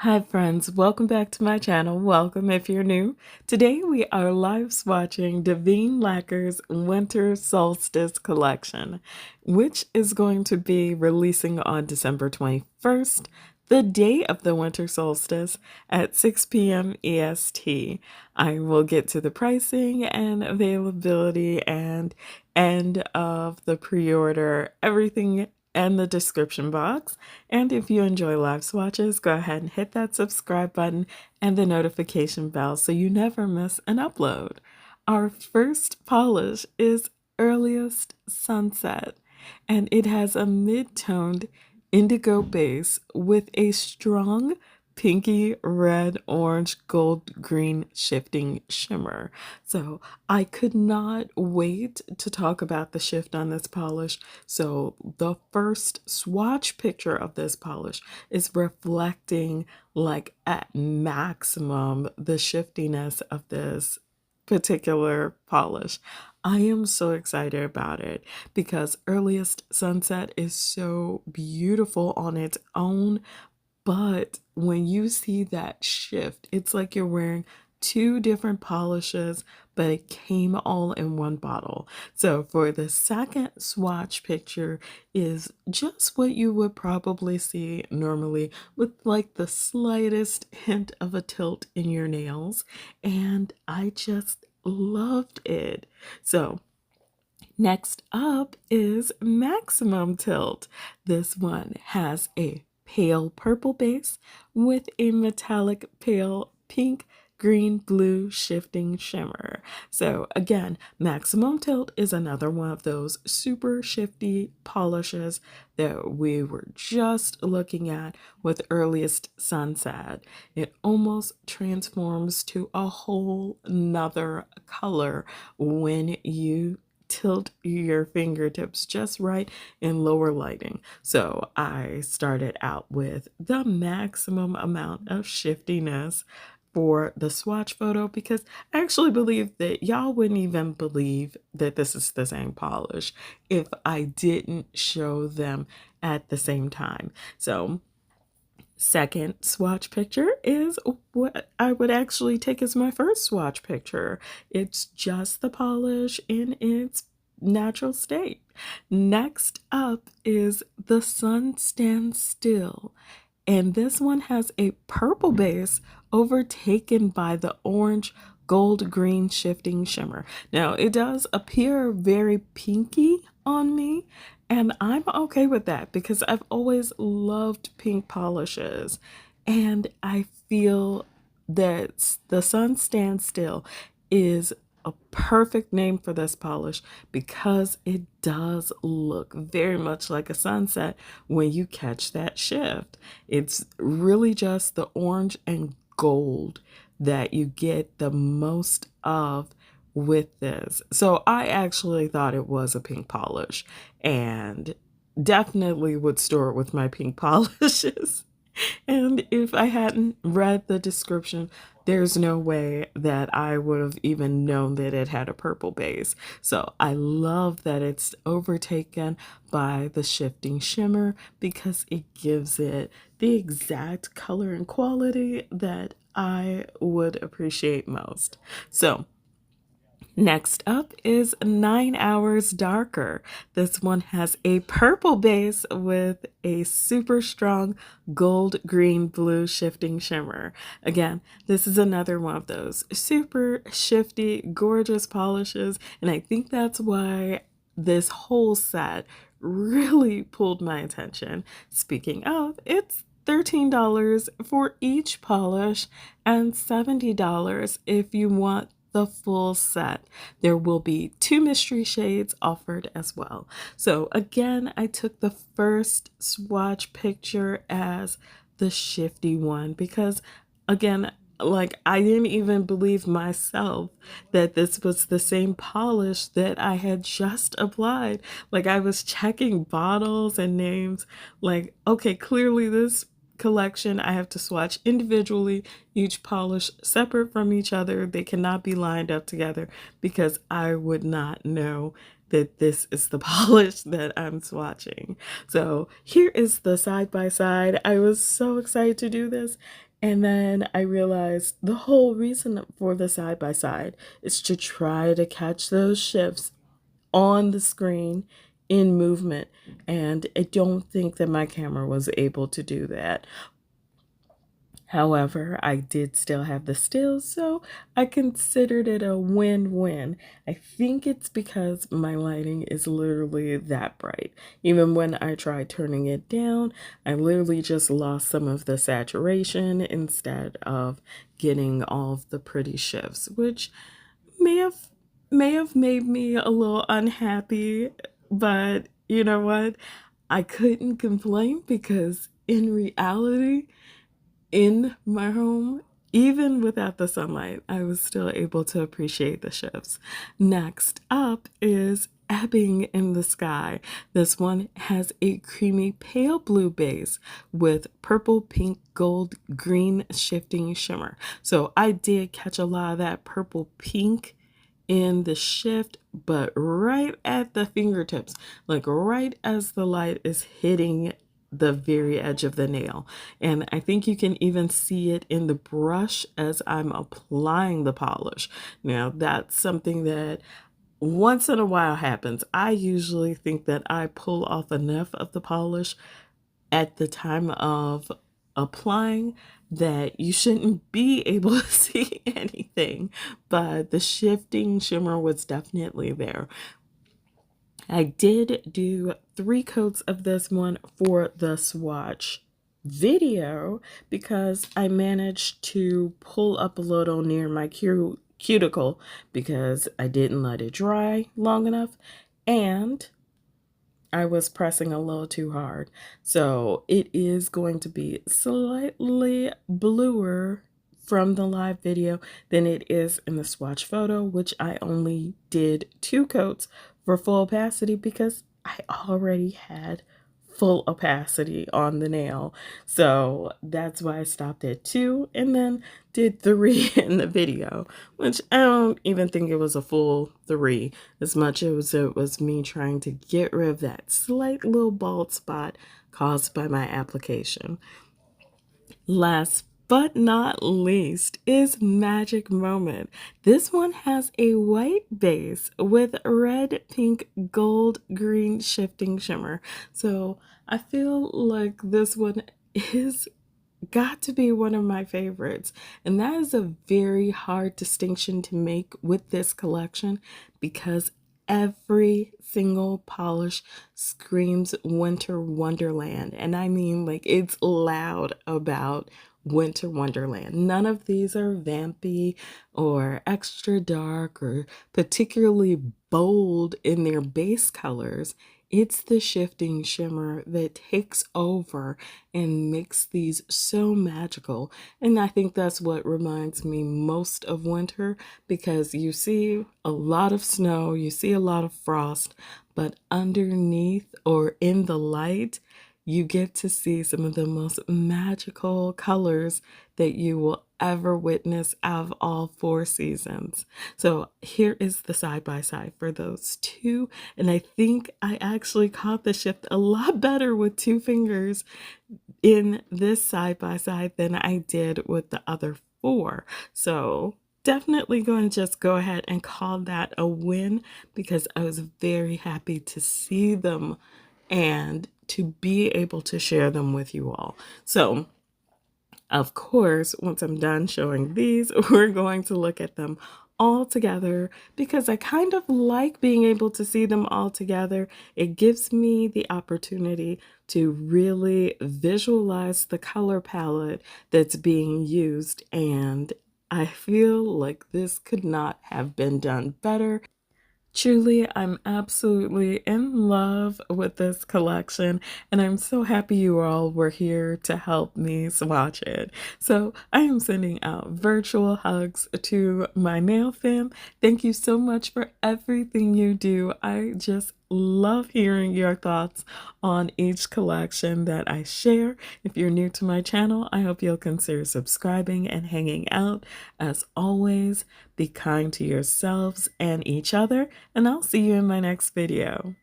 Hi friends, welcome back to my channel. Welcome if you're new. Today we are live swatching Daveen Lacquer's Winter Solstice collection, which is going to be releasing on December 21st, the day of the winter solstice at 6 p.m. EST. I will get to the pricing and availability and end of the pre-order, everything and the description box. And if you enjoy live swatches, go ahead and hit that subscribe button and the notification bell so you never miss an upload. Our first polish is Earliest Sunset, and it has a mid-toned indigo base with a strong pinky red, orange, gold, green shifting shimmer. So I could not wait to talk about the shift on this polish. So the first swatch picture of this polish is reflecting like at maximum the shiftiness of this particular polish. I am so excited about it because Earliest Sunset is so beautiful on its own, but when you see that shift, it's like you're wearing two different polishes, but it came all in one bottle. So for the second swatch picture is just what you would probably see normally with like the slightest hint of a tilt in your nails. And I just loved it. So next up is Maximum Tilt. This one has a pale purple base with a metallic pale pink, green, blue shifting shimmer. So again, Maximum Tilt is another one of those super shifty polishes that we were just looking at with Earliest Sunset. It almost transforms to a whole nother color when you tilt your fingertips just right in lower lighting. So I started out with the maximum amount of shiftiness for the swatch photo because I actually believe that y'all wouldn't even believe that this is the same polish if I didn't show them at the same time. So second swatch picture is what I would actually take as my first swatch picture. It's just the polish in its natural state. Next up is The Sun Stands Still, and this one has a purple base overtaken by the orange gold green shifting shimmer. Now it does appear very pinky on me, and I'm okay with that because I've always loved pink polishes, and I feel that The Sun Stands Still is a perfect name for this polish because it does look very much like a sunset when you catch that shift. It's really just the orange and gold that you get the most of with this. So I actually thought it was a pink polish and definitely would store it with my pink polishes. And if I hadn't read the description, there's no way that I would have even known that it had a purple base. So I love that it's overtaken by the shifting shimmer because it gives it the exact color and quality that I would appreciate most. So next up is 9 Hours Darker. This one has a purple base with a super strong gold, green, blue shifting shimmer. Again, this is another one of those super shifty, gorgeous polishes, and I think that's why this whole set really pulled my attention. Speaking of, it's $13 for each polish and $70 if you want the full set. There will be 2 mystery shades offered as well. So again, I took the first swatch picture as the shifty one because again, like I didn't even believe myself that this was the same polish that I had just applied. Like I was checking bottles and names like, okay, clearly this collection I have to swatch individually, each polish separate from each other. They cannot be lined up together because I would not know that this is the polish that I'm swatching. So here is the side by side. I was so excited to do this, And then I realized the whole reason for the side by side is to try to catch those shifts on the screen in movement. And I don't think that my camera was able to do that. However, I did still have the stills, so I considered it a win-win. I think it's because my lighting is literally that bright. Even when I tried turning it down, I literally just lost some of the saturation instead of getting all of the pretty shifts, which may have made me a little unhappy, but you know what? I couldn't complain because in reality, in my home, even without the sunlight, I was still able to appreciate the shifts. Next up is Ebbing in the Sky. This one has a creamy pale blue base with purple, pink, gold, green shifting shimmer. So I did catch a lot of that purple pink in the shift, but right at the fingertips, like right as the light is hitting the very edge of the nail. And I think you can even see it in the brush as I'm applying the polish. Now, that's something that once in a while happens. I usually think that I pull off enough of the polish at the time of applying that you shouldn't be able to see anything, but the shifting shimmer was definitely there. I did do 3 coats of this one for the swatch video because I managed to pull up a little near my cuticle because I didn't let it dry long enough, and I was pressing a little too hard. So it is going to be slightly bluer from the live video than it is in the swatch photo, which I only did 2 coats for full opacity because I already had full opacity on the nail. So that's why I stopped at 2 and then did 3 in the video, which I don't even think it was a full 3 as much as it was me trying to get rid of that slight little bald spot caused by my application. Last but not least is Magic Moment. This one has a white base with red, pink, gold, green shifting shimmer. So I feel like this one is got to be one of my favorites. And that is a very hard distinction to make with this collection because every single polish screams winter wonderland. And I mean, like, it's loud about winter wonderland. None of these are vampy or extra dark or particularly bold in their base colors. It's the shifting shimmer that takes over and makes these so magical. And I think that's what reminds me most of winter because you see a lot of snow, you see a lot of frost, but underneath or in the light, you get to see some of the most magical colors that you will ever witness out of all 4 seasons. So here is the side by side for those 2. And I think I actually caught the shift a lot better with 2 fingers in this side by side than I did with the other 4. So definitely going to just go ahead and call that a win because I was very happy to see them and to be able to share them with you all. So of course, once I'm done showing these, we're going to look at them all together because I kind of like being able to see them all together. It gives me the opportunity to really visualize the color palette that's being used, and I feel like this could not have been done better. Truly, I'm absolutely in love with this collection, and I'm so happy you all were here to help me swatch it. So I am sending out virtual hugs to my nail fam. Thank you so much for everything you do. I just love hearing your thoughts on each collection that I share. If you're new to my channel, I hope you'll consider subscribing and hanging out. As always, be kind to yourselves and each other, and I'll see you in my next video.